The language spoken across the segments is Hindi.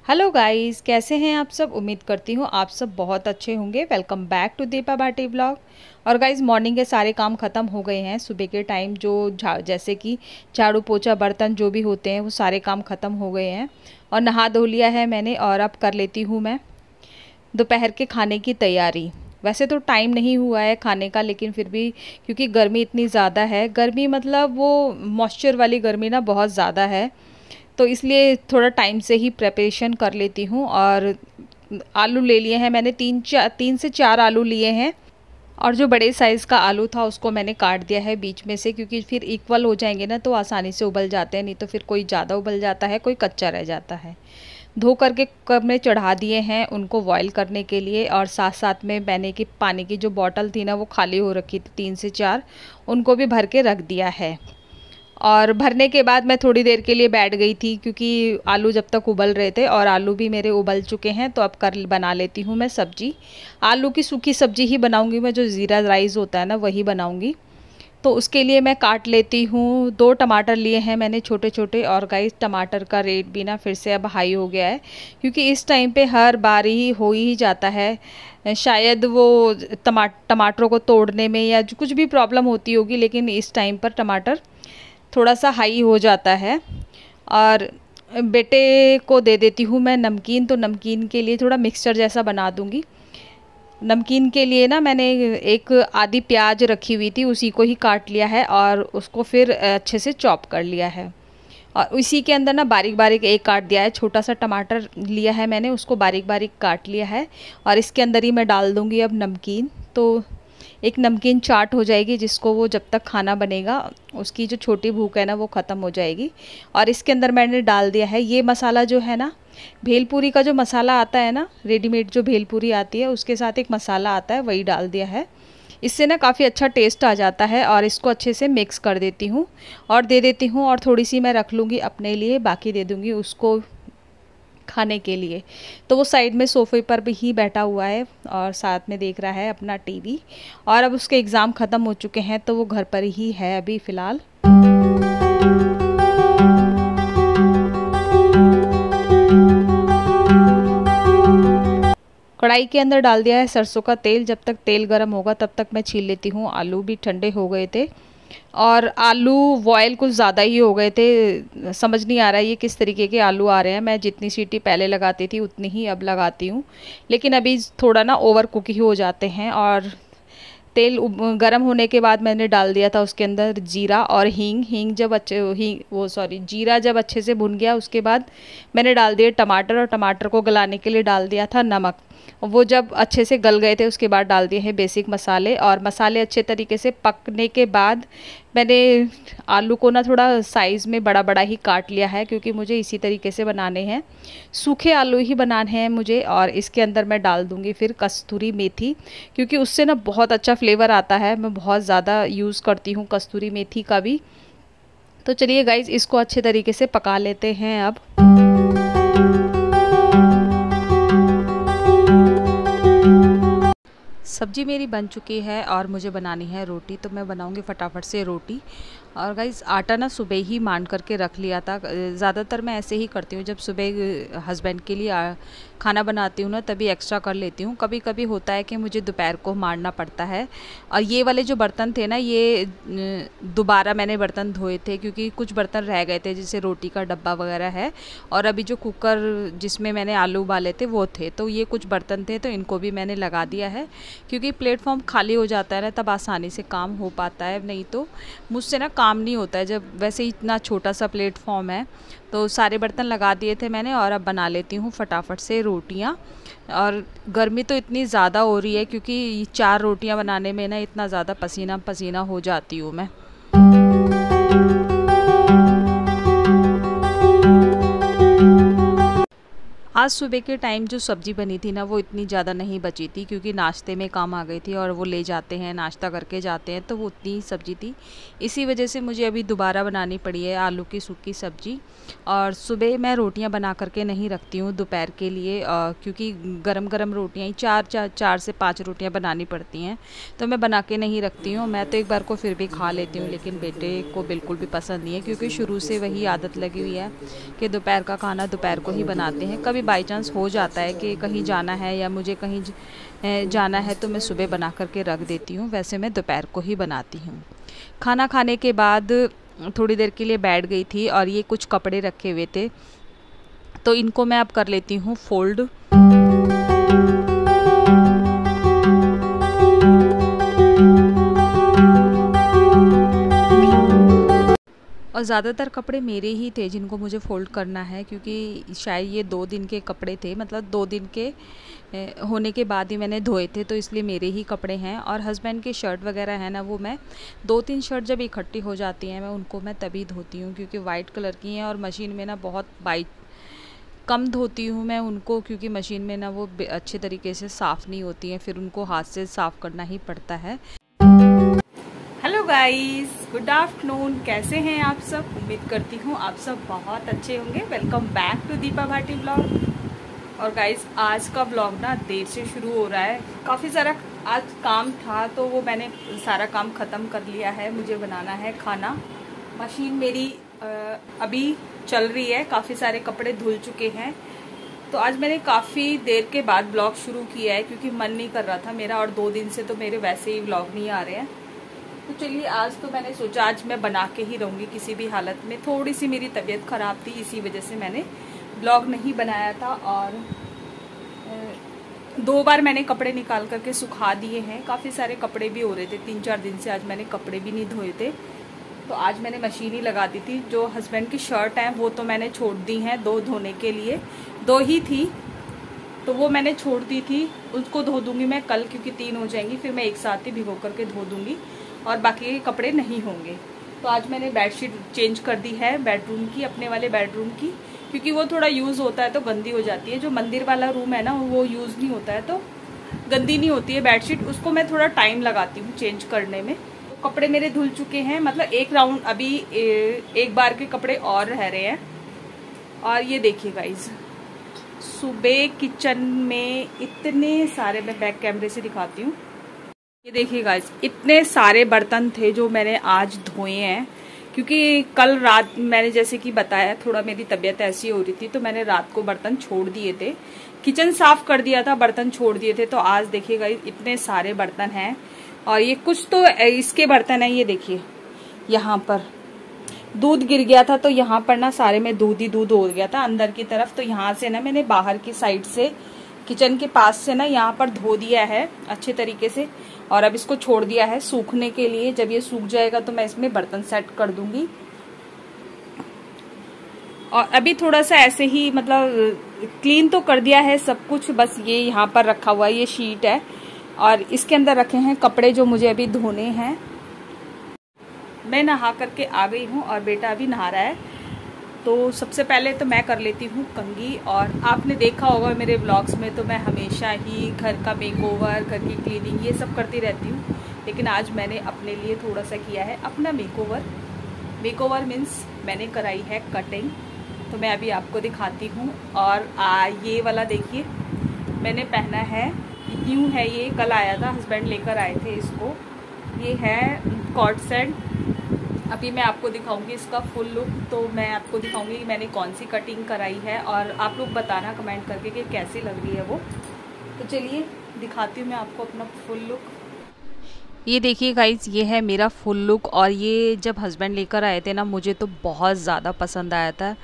हेलो गाइस, कैसे हैं आप सब। उम्मीद करती हूँ आप सब बहुत अच्छे होंगे। Welcome back to Deepa Bhati vlog. और गाइस, मॉर्निंग के सारे काम ख़त्म हो गए हैं। सुबह के टाइम जो जैसे कि झाड़ू पोछा बर्तन जो भी होते हैं वो सारे काम ख़त्म हो गए हैं और नहा धो लिया है मैंने। और अब कर लेती हूँ मैं दोपहर के खाने की तैयारी। वैसे तो टाइम नहीं हुआ है खाने का, लेकिन फिर भी क्योंकि गर्मी इतनी ज़्यादा है, गर्मी मतलब वो मॉइस्चर वाली गर्मी ना बहुत ज़्यादा है, तो इसलिए थोड़ा टाइम से ही प्रिपरेशन कर लेती हूँ। और आलू ले लिए हैं मैंने, तीन से चार आलू लिए हैं। और जो बड़े साइज़ का आलू था उसको मैंने काट दिया है बीच में से, क्योंकि फिर इक्वल हो जाएंगे ना तो आसानी से उबल जाते हैं, नहीं तो फिर कोई ज़्यादा उबल जाता है, कोई कच्चा रह जाता है। धो करके कप में चढ़ा दिए हैं उनको बॉईल करने के लिए। और साथ साथ में मैंने कि पानी की जो बॉटल थी ना वो खाली हो रखी थी, 3 से 4, उनको भी भर के रख दिया है। और भरने के बाद मैं थोड़ी देर के लिए बैठ गई थी, क्योंकि आलू जब तक उबल रहे थे, और आलू भी मेरे उबल चुके हैं। तो अब बना लेती हूँ मैं सब्जी। आलू की सूखी सब्जी ही बनाऊँगी मैं, जो ज़ीरा राइस होता है ना वही बनाऊँगी। तो उसके लिए मैं काट लेती हूँ। 2 टमाटर लिए हैं मैंने छोटे छोटे। और गाइस, टमाटर का रेट भी ना फिर से अब हाई हो गया है, क्योंकि इस टाइम पे हर बार ही हो ही जाता है। शायद वो टमाटरों को तोड़ने में या कुछ भी प्रॉब्लम होती होगी, लेकिन इस टाइम पर टमाटर थोड़ा सा हाई हो जाता है। और बेटे को दे देती हूँ मैं नमकीन। तो नमकीन के लिए थोड़ा मिक्सचर जैसा बना दूँगी। नमकीन के लिए ना मैंने एक आधी प्याज रखी हुई थी, उसी को ही काट लिया है और उसको फिर अच्छे से चॉप कर लिया है। और इसी के अंदर ना बारीक बारीक एक काट दिया है, छोटा सा टमाटर लिया है मैंने, उसको बारीक बारीक काट लिया है। और इसके अंदर ही मैं डाल दूँगी अब नमकीन। तो एक नमकीन चाट हो जाएगी, जिसको वो जब तक खाना बनेगा उसकी जो छोटी भूख है ना वो ख़त्म हो जाएगी। और इसके अंदर मैंने डाल दिया है ये मसाला जो है ना, भेलपूरी का जो मसाला आता है ना, रेडीमेड जो भेलपूरी आती है उसके साथ एक मसाला आता है, वही डाल दिया है। इससे ना काफ़ी अच्छा टेस्ट आ जाता है। और इसको अच्छे से मिक्स कर देती हूँ और दे देती हूँ। और थोड़ी सी मैं रख लूँगी अपने लिए, बाकी दे दूँगी उसको खाने के लिए। तो वो साइड में सोफ़े पर भी ही बैठा हुआ है और साथ में देख रहा है अपना टीवी। और अब उसके एग्ज़ाम ख़त्म हो चुके हैं, तो वो घर पर ही है अभी फ़िलहाल। कढ़ाई के अंदर डाल दिया है सरसों का तेल। जब तक तेल गर्म होगा तब तक मैं छील लेती हूँ। आलू भी ठंडे हो गए थे और आलू बॉयल कुछ ज़्यादा ही हो गए थे। समझ नहीं आ रहा है ये किस तरीके के आलू आ रहे हैं। मैं जितनी सीटी पहले लगाती थी उतनी ही अब लगाती हूँ, लेकिन अभी थोड़ा ना ओवर कुक ही हो जाते हैं। और तेल गरम होने के बाद मैंने डाल दिया था उसके अंदर जीरा और हींग। जीरा जब अच्छे से भुन गया उसके बाद मैंने डाल दिए टमाटर, और टमाटर को गलाने के लिए डाल दिया था नमक। वो जब अच्छे से गल गए थे उसके बाद डाल दिए हैं बेसिक मसाले। और मसाले अच्छे तरीके से पकने के बाद मैंने आलू को ना थोड़ा साइज़ में बड़ा बड़ा ही काट लिया है, क्योंकि मुझे इसी तरीके से बनाने हैं, सूखे आलू ही बनाने हैं मुझे। और इसके अंदर मैं डाल दूँगी फिर कस्तूरी मेथी, क्योंकि उससे ना बहुत अच्छा फ्लेवर आता है। मैं बहुत ज़्यादा यूज़ करती हूँ कस्तूरी मेथी का भी। तो चलिए गाइज़, इसको अच्छे तरीके से पका लेते हैं अब। सब्जी मेरी बन चुकी है और मुझे बनानी है रोटी, तो मैं बनाऊंगी फटाफट से रोटी। और गाइस, आटा ना सुबह ही मान करके रख लिया था। ज़्यादातर मैं ऐसे ही करती हूँ, जब सुबह हस्बैंड के लिए खाना बनाती हूँ ना तभी एक्स्ट्रा कर लेती हूँ। कभी कभी होता है कि मुझे दोपहर को मारना पड़ता है। और ये वाले जो बर्तन थे ना, ये दोबारा मैंने बर्तन धोए थे, क्योंकि कुछ बर्तन रह गए थे, जैसे रोटी का डब्बा वगैरह है। और अभी जो कुकर जिसमें मैंने आलू उबाले थे वो थे, तो ये कुछ बर्तन थे, तो इनको भी मैंने लगा दिया है, क्योंकि प्लेटफॉर्म खाली हो जाता है ना तब आसानी से काम हो पाता है। नहीं तो मुझसे ना काम नहीं होता है, जब वैसे ही इतना छोटा सा प्लेटफॉर्म है। तो सारे बर्तन लगा दिए थे मैंने, और अब बना लेती हूँ फटाफट से रोटियाँ। और गर्मी तो इतनी ज़्यादा हो रही है, क्योंकि 4 रोटियाँ बनाने में ना इतना ज़्यादा पसीना पसीना हो जाती हूँ मैं। आज सुबह के टाइम जो सब्ज़ी बनी थी ना वो इतनी ज़्यादा नहीं बची थी, क्योंकि नाश्ते में काम आ गई थी और वो ले जाते हैं, नाश्ता करके जाते हैं, तो वो उतनी ही सब्ज़ी थी। इसी वजह से मुझे अभी दोबारा बनानी पड़ी है आलू की सूखी सब्ज़ी। और सुबह मैं रोटियां बना करके नहीं रखती हूँ दोपहर के लिए, क्योंकि गरम गरम रोटियाँ ही 4 से 5 रोटियाँ बनानी पड़ती हैं, तो मैं बना के नहीं रखती हूँ। मैं तो एक बार को फिर भी खा लेती हूँ, लेकिन बेटे को बिल्कुल भी पसंद नहीं है, क्योंकि शुरू से वही आदत लगी हुई है कि दोपहर का खाना दोपहर को ही बनाते हैं। कभी बाई चांस हो जाता है कि कहीं जाना है या मुझे कहीं जाना है तो मैं सुबह बना करके रख देती हूँ। वैसे मैं दोपहर को ही बनाती हूँ। खाना खाने के बाद थोड़ी देर के लिए बैठ गई थी और ये कुछ कपड़े रखे हुए थे तो इनको मैं अब कर लेती हूँ फोल्ड। और ज़्यादातर कपड़े मेरे ही थे जिनको मुझे फ़ोल्ड करना है, क्योंकि शायद ये 2 दिन के कपड़े थे, मतलब 2 दिन के होने के बाद ही मैंने धोए थे, तो इसलिए मेरे ही कपड़े हैं। और हस्बैंड की शर्ट वगैरह है ना, वो मैं 2-3 शर्ट जब इकट्ठी हो जाती हैं उनको मैं तभी धोती हूँ, क्योंकि वाइट कलर की हैं और मशीन में ना बहुत कम धोती हूँ मैं उनको, क्योंकि मशीन में ना वो अच्छे तरीके से साफ़ नहीं होती हैं, फिर उनको हाथ से साफ़ करना ही पड़ता है। Hello guys, good afternoon. कैसे हैं आप सब? उम्मीद करती हूँ आप सब बहुत अच्छे होंगे। Welcome back to Deepa Bhati blog. और गाइस, आज का ब्लॉग ना देर से शुरू हो रहा है। काफ़ी सारा आज काम था तो वो मैंने सारा काम ख़त्म कर लिया है। मुझे बनाना है खाना। मशीन मेरी अभी चल रही है, काफ़ी सारे कपड़े धुल चुके हैं। तो आज मैंने काफ़ी देर के बाद ब्लॉग शुरू किया है, क्योंकि मन नहीं कर रहा था मेरा, और 2 दिन से तो मेरे वैसे ही ब्लॉग नहीं आ रहे हैं। तो चलिए, आज तो मैंने सोचा आज मैं बना के ही रहूँगी किसी भी हालत में। थोड़ी सी मेरी तबीयत ख़राब थी, इसी वजह से मैंने ब्लॉग नहीं बनाया था। और 2 बार मैंने कपड़े निकाल करके सुखा दिए हैं। काफ़ी सारे कपड़े भी हो रहे थे, 3-4 दिन से आज मैंने कपड़े भी नहीं धोए थे, तो आज मैंने मशीन ही लगा दी थी। जो हस्बैंड की शर्ट है वो तो मैंने छोड़ दी हैं 2 धोने के लिए, 2 ही थी तो वो मैंने छोड़ दी थी। उसको धो दूँगी मैं कल, क्योंकि 3 हो जाएंगी, फिर मैं एक साथ ही भिगो करके धो दूँगी और बाकी के कपड़े नहीं होंगे। तो आज मैंने बेडशीट चेंज कर दी है बेडरूम की, अपने वाले बेडरूम की, क्योंकि वो थोड़ा यूज़ होता है तो गंदी हो जाती है। जो मंदिर वाला रूम है ना, वो यूज़ नहीं होता है तो गंदी नहीं होती है बेडशीट, उसको मैं थोड़ा टाइम लगाती हूँ चेंज करने में। तो कपड़े मेरे धुल चुके हैं, मतलब एक राउंड अभी एक बार के कपड़े और रह रहे हैं। और ये देखिए गाइज, सुबह किचन में इतने सारे, मैं बैक कैमरे से दिखाती हूँ, ये देखिए गाइस, इतने सारे बर्तन थे जो मैंने आज धोए हैं। क्योंकि कल रात मैंने जैसे कि बताया, थोड़ा मेरी तबीयत ऐसी हो रही थी तो मैंने रात को बर्तन छोड़ दिए थे, किचन साफ कर दिया था, बर्तन छोड़ दिए थे। तो आज देखिए गाइस, इतने सारे बर्तन हैं। और ये कुछ तो इसके बर्तन हैं, ये देखिए यहाँ पर दूध गिर गया था तो यहाँ पर ना सारे में दूध ही दूध हो गया था अंदर की तरफ। तो यहाँ से ना मैंने बाहर की साइड से, किचन के पास से ना यहाँ पर धो दिया है अच्छे तरीके से, और अब इसको छोड़ दिया है सूखने के लिए। जब ये सूख जाएगा तो मैं इसमें बर्तन सेट कर दूंगी। और अभी थोड़ा सा ऐसे ही, मतलब क्लीन तो कर दिया है सब कुछ, बस ये यहाँ पर रखा हुआ है, ये शीट है और इसके अंदर रखे हैं कपड़े जो मुझे अभी धोने हैं। मैं नहा करके आ गई हूँ और बेटा अभी नहा रहा है। तो सबसे पहले तो मैं कर लेती हूँ कंघी। और आपने देखा होगा मेरे व्लॉग्स में तो मैं हमेशा ही घर का मेकओवर, घर की क्लीनिंग, ये सब करती रहती हूँ। लेकिन आज मैंने अपने लिए थोड़ा सा किया है अपना मेकओवर। मेकओवर मीन्स मैंने कराई है कटिंग, तो मैं अभी आपको दिखाती हूँ। और ये वाला देखिए मैंने पहना है, न्यू है ये, कल आया था, हस्बैंड लेकर आए थे इसको। ये है कॉर्ड सेट। अभी मैं आपको दिखाऊंगी इसका फुल लुक, तो मैं आपको दिखाऊंगी कि मैंने कौन सी कटिंग कराई है, और आप लोग बताना कमेंट करके कि कैसी लग रही है वो। तो चलिए दिखाती हूँ मैं आपको अपना फुल लुक। ये देखिए गाइस, ये है मेरा फुल लुक। और ये जब हस्बैंड लेकर आए थे ना, मुझे तो बहुत ज़्यादा पसंद आया था।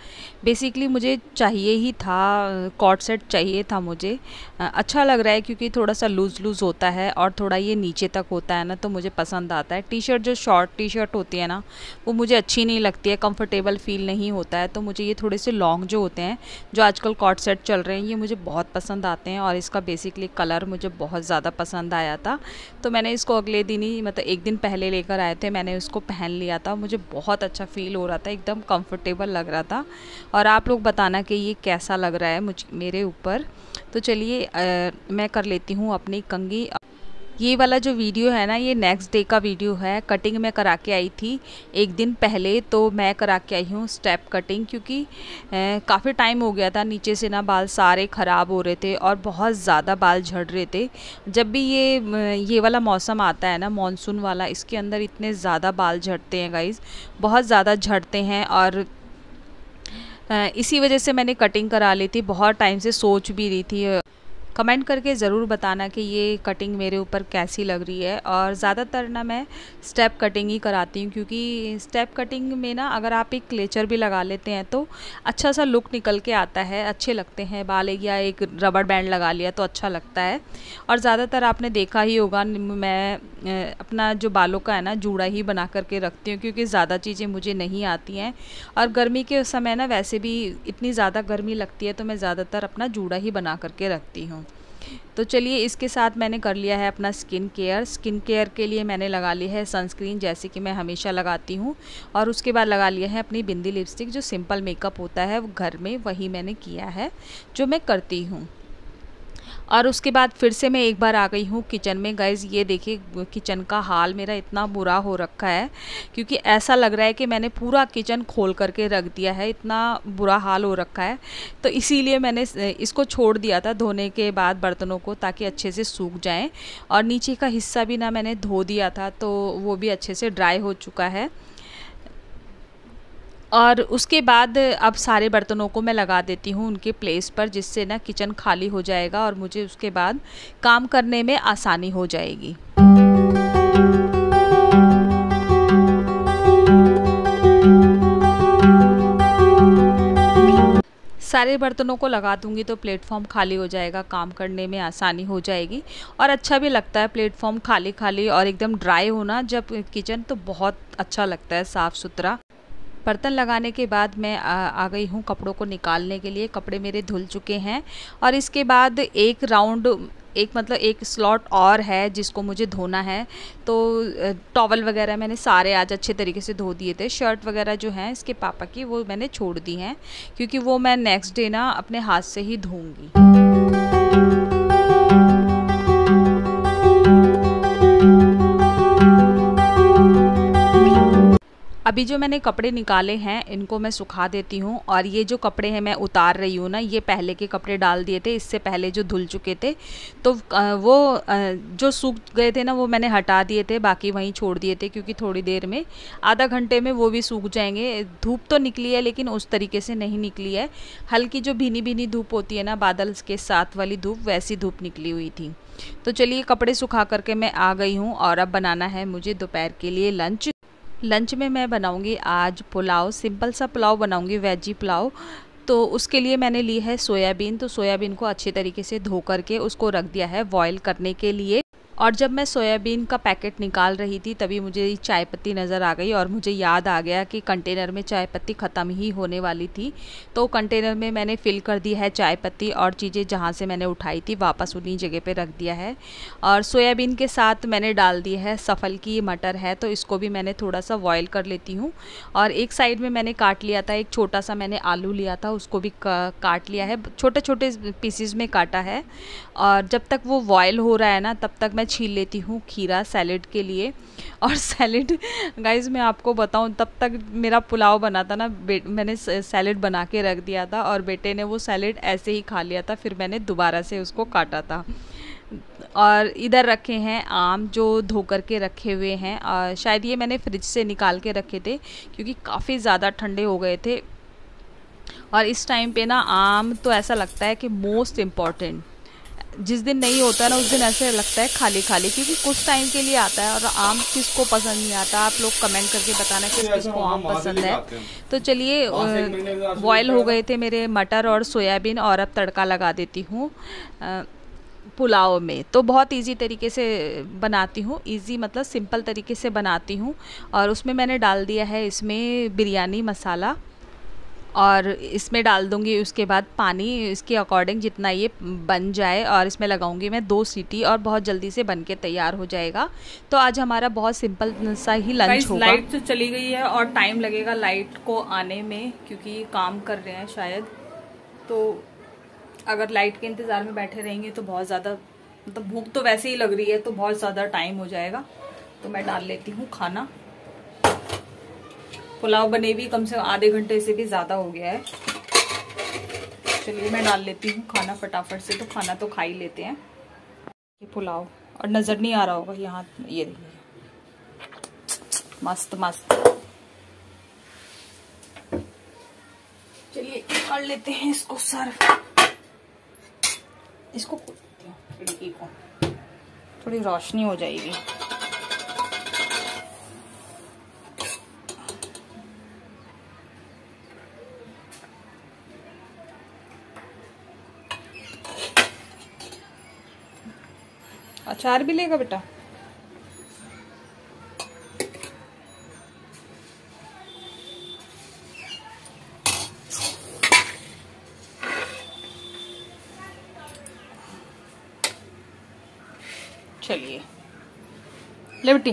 बेसिकली मुझे चाहिए ही था, कॉर्ड सेट चाहिए था मुझे। अच्छा लग रहा है क्योंकि थोड़ा सा लूज़ लूज़ होता है और थोड़ा ये नीचे तक होता है ना, तो मुझे पसंद आता है। टी शर्ट जो शॉर्ट टी शर्ट होती है ना, वो मुझे अच्छी नहीं लगती है, कंफर्टेबल फील नहीं होता है। तो मुझे ये थोड़े से लॉन्ग जो होते हैं, जो आजकल कॉर्ड सेट चल रहे हैं, ये मुझे बहुत पसंद आते हैं। और इसका बेसिकली कलर मुझे बहुत ज़्यादा पसंद आया था, तो मैंने इसको अगले दिन ही, मतलब एक दिन पहले लेकर आए थे, मैंने उसको पहन लिया था। मुझे बहुत अच्छा फील हो रहा था, एकदम कंफर्टेबल लग रहा था। और आप लोग बताना कि ये कैसा लग रहा है मेरे ऊपर। तो चलिए मैं कर लेती हूँ अपनी कंघी। ये वाला जो वीडियो है ना, ये नेक्स्ट डे का वीडियो है। कटिंग मैं करा के आई थी एक दिन पहले, तो मैं करा के आई हूँ स्टेप कटिंग, क्योंकि काफ़ी टाइम हो गया था, नीचे से ना बाल सारे ख़राब हो रहे थे और बहुत ज़्यादा बाल झड़ रहे थे। जब भी ये वाला मौसम आता है ना, मानसून वाला, इसके अंदर इतने ज़्यादा बाल झड़ते हैं गाइज़, बहुत ज़्यादा झड़ते हैं। और इसी वजह से मैंने कटिंग करा ली थी। बहुत टाइम से सोच भी रही थी। कमेंट करके ज़रूर बताना कि ये कटिंग मेरे ऊपर कैसी लग रही है। और ज़्यादातर ना मैं स्टेप कटिंग ही कराती हूँ, क्योंकि स्टेप कटिंग में ना अगर आप एक क्लेचर भी लगा लेते हैं तो अच्छा सा लुक निकल के आता है, अच्छे लगते हैं बाल। या एक रबर बैंड लगा लिया तो अच्छा लगता है। और ज़्यादातर आपने देखा ही होगा, मैं अपना जो बालों का है ना जूड़ा ही बना करके रखती हूँ, क्योंकि ज़्यादा चीज़ें मुझे नहीं आती हैं। और गर्मी के समय ना वैसे भी इतनी ज़्यादा गर्मी लगती है, तो मैं ज़्यादातर अपना जूड़ा ही बना करके रखती हूँ। तो चलिए, इसके साथ मैंने कर लिया है अपना स्किन केयर। स्किन केयर के लिए मैंने लगा ली है सनस्क्रीन, जैसे कि मैं हमेशा लगाती हूँ। और उसके बाद लगा लिया है अपनी बिंदी लिपस्टिक। जो सिंपल मेकअप होता है वो घर में, वही मैंने किया है, जो मैं करती हूँ। और उसके बाद फिर से मैं एक बार आ गई हूँ किचन में। गाइज़ ये देखिए, किचन का हाल मेरा इतना बुरा हो रखा है, क्योंकि ऐसा लग रहा है कि मैंने पूरा किचन खोल करके रख दिया है, इतना बुरा हाल हो रखा है। तो इसीलिए मैंने इसको छोड़ दिया था धोने के बाद बर्तनों को, ताकि अच्छे से सूख जाएं। और नीचे का हिस्सा भी ना मैंने धो दिया था, तो वो भी अच्छे से ड्राई हो चुका है। और उसके बाद अब सारे बर्तनों को मैं लगा देती हूँ उनके प्लेस पर, जिससे ना किचन खाली हो जाएगा और मुझे उसके बाद काम करने में आसानी हो जाएगी। सारे बर्तनों को लगा दूंगी तो प्लेटफॉर्म खाली हो जाएगा, काम करने में आसानी हो जाएगी। और अच्छा भी लगता है प्लेटफॉर्म खाली खाली और एकदम ड्राई होना जब किचन, तो बहुत अच्छा लगता है साफ़ सुथरा। बर्तन लगाने के बाद मैं आ गई हूँ कपड़ों को निकालने के लिए। कपड़े मेरे धुल चुके हैं। और इसके बाद एक राउंड, एक स्लॉट और है जिसको मुझे धोना है। तो टॉवल वगैरह मैंने सारे आज अच्छे तरीके से धो दिए थे। शर्ट वगैरह जो हैं इसके पापा की, वो मैंने छोड़ दी हैं, क्योंकि वो मैं नेक्स्ट डे ना अपने हाथ से ही धोऊंगी। अभी जो मैंने कपड़े निकाले हैं इनको मैं सुखा देती हूँ। और ये जो कपड़े हैं मैं उतार रही हूँ ना, ये पहले के कपड़े डाल दिए थे, इससे पहले जो धुल चुके थे। तो वो जो सूख गए थे ना वो मैंने हटा दिए थे, बाकी वहीं छोड़ दिए थे, क्योंकि थोड़ी देर में, आधा घंटे में वो भी सूख जाएंगे। धूप तो निकली है लेकिन उस तरीके से नहीं निकली है। हल्की जो भीनी भीनी धूप होती है ना, बादल के साथ वाली धूप, वैसी धूप निकली हुई थी। तो चलिए, कपड़े सुखा करके मैं आ गई हूँ। और अब बनाना है मुझे दोपहर के लिए लंच में मैं बनाऊंगी आज पुलाव। सिंपल सा पुलाव बनाऊंगी, वेजी पुलाव। तो उसके लिए मैंने ली है सोयाबीन। तो सोयाबीन को अच्छे तरीके से धो करके उसको रख दिया है बॉईल करने के लिए। और जब मैं सोयाबीन का पैकेट निकाल रही थी तभी मुझे चाय पत्ती नज़र आ गई, और मुझे याद आ गया कि कंटेनर में चाय पत्ती ख़त्म ही होने वाली थी। तो कंटेनर में मैंने फ़िल कर दी है चाय पत्ती, और चीज़ें जहाँ से मैंने उठाई थी वापस उन्हीं जगह पे रख दिया है। और सोयाबीन के साथ मैंने डाल दी है सफल की मटर है, तो इसको भी मैंने थोड़ा सा बॉयल कर लेती हूँ। और एक साइड में मैंने काट लिया था, एक छोटा सा मैंने आलू लिया था, उसको भी काट लिया है, छोटे छोटे पीसीज में काटा है। और जब तक वो बॉयल हो रहा है ना, तब तक मैं छील लेती हूँ खीरा सैलेड के लिए। और सैलेड गाइज़ मैं आपको बताऊँ, तब तक मेरा पुलाव बना था ना, मैंने सैलेड बना के रख दिया था और बेटे ने वो सैलेड ऐसे ही खा लिया था, फिर मैंने दोबारा से उसको काटा था। और इधर रखे हैं आम, जो धो करके रखे हुए हैं। और शायद ये मैंने फ्रिज से निकाल के रखे थे, क्योंकि काफ़ी ज़्यादा ठंडे हो गए थे। और इस टाइम पे ना आम तो ऐसा लगता है कि मोस्ट इम्पॉर्टेंट, जिस दिन नहीं होता ना उस दिन ऐसे लगता है खाली खाली, क्योंकि कुछ टाइम के लिए आता है। और आम किसको पसंद नहीं आता, आप लोग कमेंट करके बताना कि किसको आम पसंद है। तो चलिए, बॉयल हो गए थे मेरे मटर और सोयाबीन, और अब तड़का लगा देती हूँ पुलाव में। तो बहुत इजी तरीके से बनाती हूँ, इजी मतलब सिंपल तरीके से बनाती हूँ। और उसमें मैंने डाल दिया है इसमें बिरयानी मसाला, और इसमें डाल दूंगी उसके बाद पानी, इसके अकॉर्डिंग जितना ये बन जाए। और इसमें लगाऊंगी मैं 2 सीटी, और बहुत जल्दी से बन के तैयार हो जाएगा। तो आज हमारा बहुत सिंपल सा ही लंच होगा। लाइट तो चली गई है और टाइम लगेगा लाइट को आने में, क्योंकि काम कर रहे हैं शायद। तो अगर लाइट के इंतज़ार में बैठे रहेंगे तो बहुत ज़्यादा, मतलब भूख तो वैसे ही लग रही है, तो बहुत ज़्यादा टाइम हो जाएगा। तो मैं डाल लेती हूँ खाना। पुलाव बने भी कम से कम आधे घंटे से भी ज़्यादा हो गया है। चलिए मैं डाल लेती हूँ खाना फटाफट से, तो खाना तो खा ही लेते हैं। ये पुलाव, और नज़र नहीं आ रहा होगा यहाँ, ये देखिए मस्त मस्त। चलिए कर लेते हैं इसको सर्व। इसको खिड़की को थोड़ी रोशनी हो जाएगी। अचार भी लेगा बेटा? चलिए ले बेटी।